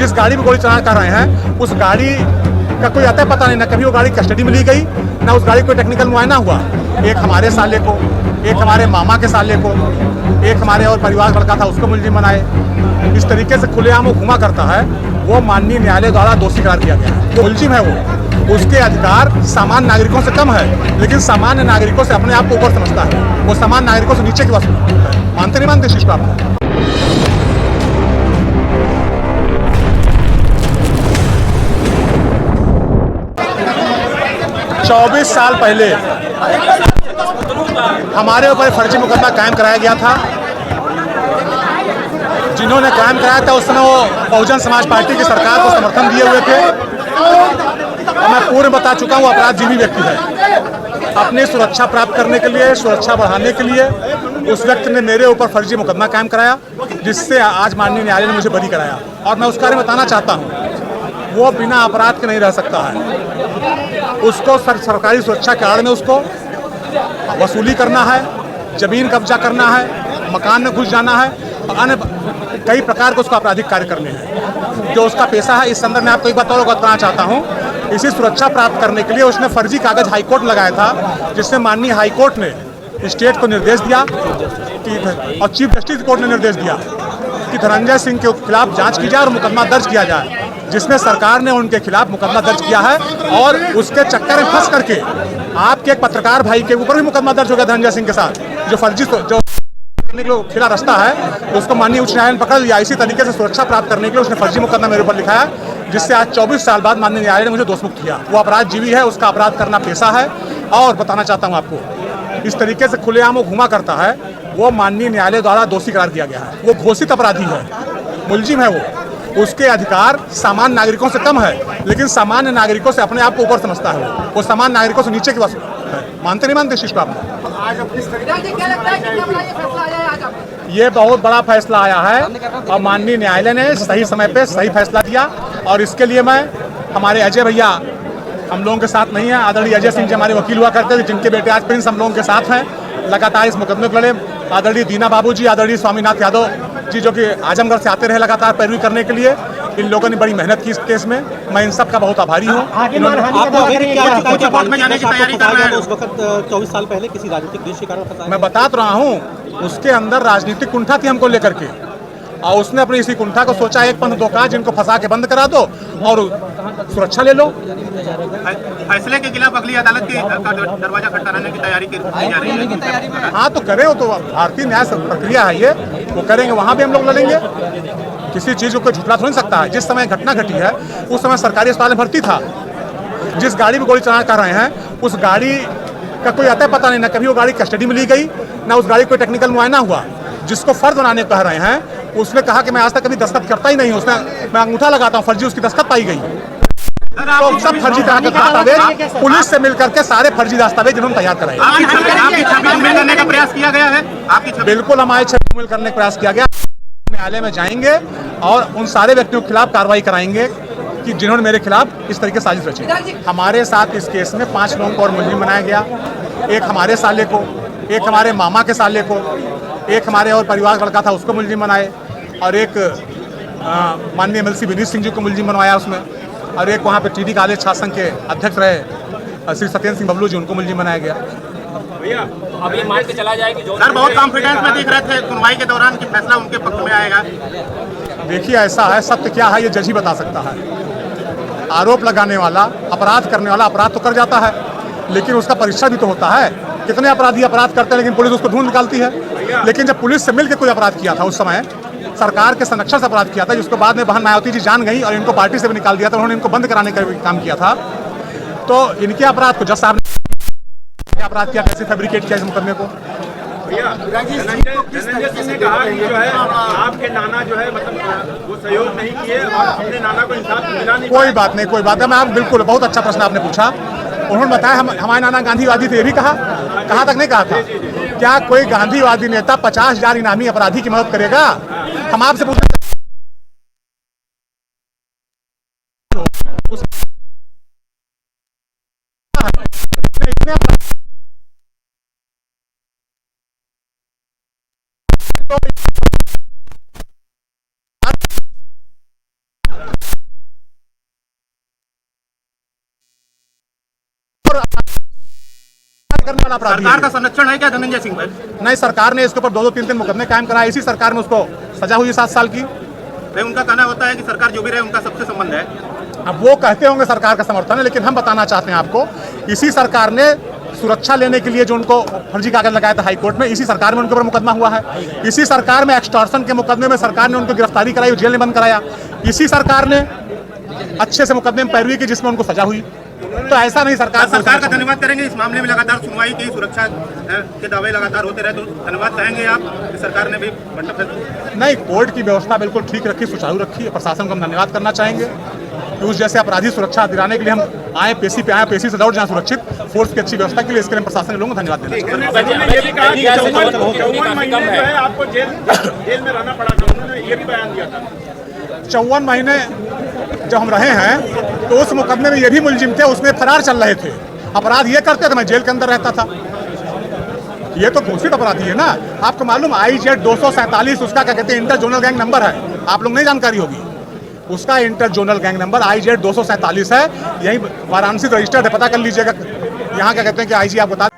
जिस गाड़ी में गोली चलाना कर रहे हैं उस गाड़ी का कोई आता पता नहीं, ना कभी वो गाड़ी कस्टडी में ली गई, ना उस गाड़ी को टेक्निकल मुआयना हुआ। एक हमारे साले को, एक हमारे मामा के साले को, एक हमारे और परिवार लड़का था उसको मुलजिम बनाए। इस तरीके से खुलेआम वो घुमा करता है, वो माननीय न्यायालय द्वारा दोषी करार दिया गया है। जो मुलजिम है वो, उसके अधिकार सामान्य नागरिकों से कम है, लेकिन सामान्य नागरिकों से अपने आप को ऊपर समझता है। वो सामान्य नागरिकों से नीचे की बात मानते नहीं मानते शिष्ट आपको। 24 साल पहले हमारे ऊपर फर्जी मुकदमा कायम कराया गया था। जिन्होंने कायम कराया था उस समय वो बहुजन समाज पार्टी की सरकार को समर्थन दिए हुए थे। और मैं पूर्व बता चुका हूँ, अपराधजीवी व्यक्ति है। अपनी सुरक्षा प्राप्त करने के लिए, सुरक्षा बढ़ाने के लिए उस व्यक्ति ने मेरे ऊपर फर्जी मुकदमा कायम कराया, जिससे आज माननीय न्यायालय ने मुझे बरी कराया। और मैं उसके बारे में बताना चाहता हूँ, वो बिना अपराध के नहीं रह सकता है। उसको सरकारी सुरक्षा के आड़ में उसको वसूली करना है, जमीन कब्जा करना है, मकान में घुस जाना है, अन्य कई प्रकार के उसको आपराधिक कार्य करने हैं, जो उसका पेशा है। इस संदर्भ में आपको एक बात और बताना चाहता हूँ, इसी सुरक्षा प्राप्त करने के लिए उसने फर्जी कागज हाईकोर्ट में लगाया था, जिससे माननीय हाईकोर्ट ने स्टेट को निर्देश दिया कि, और चीफ जस्टिस कोर्ट ने निर्देश दिया कि धनंजय सिंह के खिलाफ जांच की जाए और मुकदमा दर्ज किया जाए, जिसमें सरकार ने उनके खिलाफ मुकदमा दर्ज किया है। और उसके चक्कर में फंस करके आपके एक पत्रकार भाई के ऊपर भी मुकदमा दर्ज हो गया धनंजय सिंह के साथ, जो फर्जी जो खिला रास्ता है उसको माननीय उच्च न्यायालय ने पकड़ लिया। इसी तरीके से सुरक्षा प्राप्त करने के लिए उसने फर्जी मुकदमा मेरे ऊपर लिखा है, जिससे आज 24 साल बाद माननीय न्यायालय ने मुझे दोषमुक्त किया। वो अपराधजीवी है, उसका अपराध करना पेशा है। और बताना चाहता हूँ आपको, इस तरीके से खुलेआम वो घुमा करता है, वो माननीय न्यायालय द्वारा दोषी करार दिया गया है। वो घोषित अपराधी है, मुलजिम है वो। उसके अधिकार सामान्य नागरिकों से कम है, लेकिन सामान्य नागरिकों से अपने आप को ऊपर समझता है। वो सामान्य नागरिकों से नीचे की बात मानते नहीं मानते शिष्ट आपको। ये बहुत बड़ा फैसला आया है और माननीय न्यायालय ने सही समय पे सही फैसला दिया। और इसके लिए मैं, हमारे अजय भैया हम लोगों के साथ नहीं है, आदरणीय अजय सिंह जी हमारे वकील हुआ करते थे, जिनके बेटे आज प्रिंस हम लोगों के साथ हैं, लगातार इस मुकदमे को लड़े। आदरणीय दीना बाबू जी, आदरणीय स्वामीनाथ यादव जी, जो कि आजमगढ़ से आते रहे लगातार पैरवी करने के लिए, इन लोगों ने बड़ी मेहनत की इस केस में। मैं इन सब का बहुत आभारी हूँ। उस वक्त 24 साल पहले किसी राजनीतिक द्वेष के कारण मैं बता रहा हूँ, उसके अंदर राजनीतिक कुंठा थी हमको लेकर के, और उसने अपनी इसी कुंठा को सोचा एक पंथ दो काज, जिनको फंसा के बंद करा दो और सुरक्षा ले लो। फैसले के खिलाफ अगली अदालत के दरवाजा खटखटाने की तैयारी की जा रही है। हाँ तो करें, वो तो भारतीय न्याय प्रक्रिया है, ये वो करेंगे, वहाँ भी हम लोग लड़ेंगे। किसी चीज को झुठला थोड़ी सकता है। जिस समय घटना घटी है उस समय सरकारी अस्पताल में भर्ती था। जिस गाड़ी में गोली चलाना कर रहे हैं उस गाड़ी का कोई आता पता नहीं, ना कभी वो गाड़ी कस्टडी में ली गई, ना उस गाड़ी को टेक्निकल मुआयना हुआ। जिसको फर्ज बनाने कह रहे हैं उसने कहा कि मैं आज तक कभी दस्तखत करता ही नहीं, उसने मैं अंगूठा लगाता हूँ, फर्जी उसकी दस्तखत पाई गई। तो सब फर्जी तरह के दस्तावेज पुलिस से मिलकर के सारे फर्जी दस्तावेज जिन्होंने तैयार कराए। का प्रयास किया गया है आपकी? बिल्कुल, हमारे छवि मिल करने का प्रयास किया गया। न्यायालय में जाएंगे और उन सारे व्यक्तियों के खिलाफ कार्रवाई कराएंगे कि जिन्होंने मेरे खिलाफ इस तरीके से साजिश रची। हमारे साथ इस केस में 5 लोगों को और मुलजिम बनाया गया। एक हमारे साले को, एक हमारे मामा के साले को, एक हमारे और परिवार लड़का था उसको मुलजिम बनाए, और एक माननीय MLC विनीत सिंह जी को मुलजिम बनवाया उसमें, और एक वहाँ पे TD कॉलेज छात्र संघ के अध्यक्ष रहे श्री सत्येंद्र सिंह बबलू जी, उनको मुलजिम बनाया गया। भैया अब ये मान के चला जाए कि सर बहुत कॉन्फिडेंस में दिख रहे थे सुनवाई के दौरान कि फैसला उनके पक्ष में आएगा। देखिए ऐसा है, सत्य क्या है ये जज ही बता सकता है। आरोप लगाने वाला, अपराध करने वाला अपराध तो कर जाता है, लेकिन उसका परीक्षा भी तो होता है। कितने अपराधी अपराध करते हैं लेकिन पुलिस उसको ढूंढ निकालती है। लेकिन जब पुलिस से मिलकर कोई अपराध किया था, उस समय सरकार के संरक्षण से अपराध किया था, जिसको बाद में बहन मायावती जी जान गई और इनको पार्टी से भी निकाल दिया था, उन्होंने इनको बंद कराने का काम किया था। तो इनके अपराध को जज साहब ने अपराध किया, कैसे फैब्रिकेट किया इस मुकदमे को। धनंजय सिंह ने कहा कि जो है आपके नाना जो है मतलब वो सहयोग नहीं किए और अपने नाना को इंसाफ मिला नहीं। कोई बात नहीं, कोई बात नहीं। मैं आप बिल्कुल, बहुत अच्छा प्रश्न आपने पूछा। उन्होंने बताया हमारे नाना गांधीवादी थे, ये भी कहा तक नहीं कहा था। क्या कोई गांधीवादी नेता 50,000 इनामी अपराधी की मदद करेगा? हम आपसे पूछते करने वाला अपराधी सरकार है। का संरक्षण है क्या धनंजय सिंह पर? नहीं, सरकार ने इसके ऊपर 2-2, 3-3 मुकदमे कायम कराए, इसी सरकार में उसको सजा हुई 7 साल की। भाई उनका कहना होता है कि सरकार जो भी रहे उनका सबसे संबंध है। अब वो कहते होंगे सरकार का समर्थन है, लेकिन हम बताना चाहते हैं आपको, इसी सरकार ने सुरक्षा लेने के लिए जो उनको फर्जी कागज लगाया था हाई कोर्ट में, इसी सरकार में उनके ऊपर मुकदमा हुआ है। इसी सरकार में एक्सटॉर्शन के मुकदमे में सरकार ने उनको गिरफ्तारी कराई, जेल में बंद कराया। इसी सरकार ने अच्छे से मुकदमे में पैरवी की, जिसमें उनको सजा हुई। तो ऐसा नहीं, सरकार का धन्यवाद करेंगे इस मामले में लगातार सुनवाई की, सुरक्षा के दावे लगातार होते रहे, तो धन्यवाद कहेंगे आप कि सरकार ने भी नहीं, कोर्ट की व्यवस्था बिल्कुल ठीक रखी, सुचारू रखी है। प्रशासन को हम धन्यवाद करना चाहेंगे कि उस जैसे अपराधी सुरक्षा दिलाने के लिए हम आए, पेशी पे आए, पेशी से लौट जाए सुरक्षित, फोर्स की अच्छी व्यवस्था के लिए इसके लिए प्रशासन के लोगों को धन्यवाद देना चाहेंगे। ये भी कहा कि 54 महीने जो है आपको जेल में रहना पड़ा था, उन्होंने ये भी बयान दिया था। 54 महीने जब हम रहे हैं तो उस मुकदमे में ये भी मुलजिम थे, उसमें फरार चल रहे थे। अपराध ये करते थे, मैं जेल के अंदर रहता था। ये तो घोषित अपराधी है ना। आपको मालूम IZ 247 उसका क्या कहते हैं इंटर जोनल गैंग नंबर है, आप लोग नहीं जानकारी होगी। उसका inter zonal gang number IZ 247 है, यही वाराणसी रजिस्टर्ड है, पता कर लीजिएगा। यहाँ क्या कहते हैं कि IG आप बता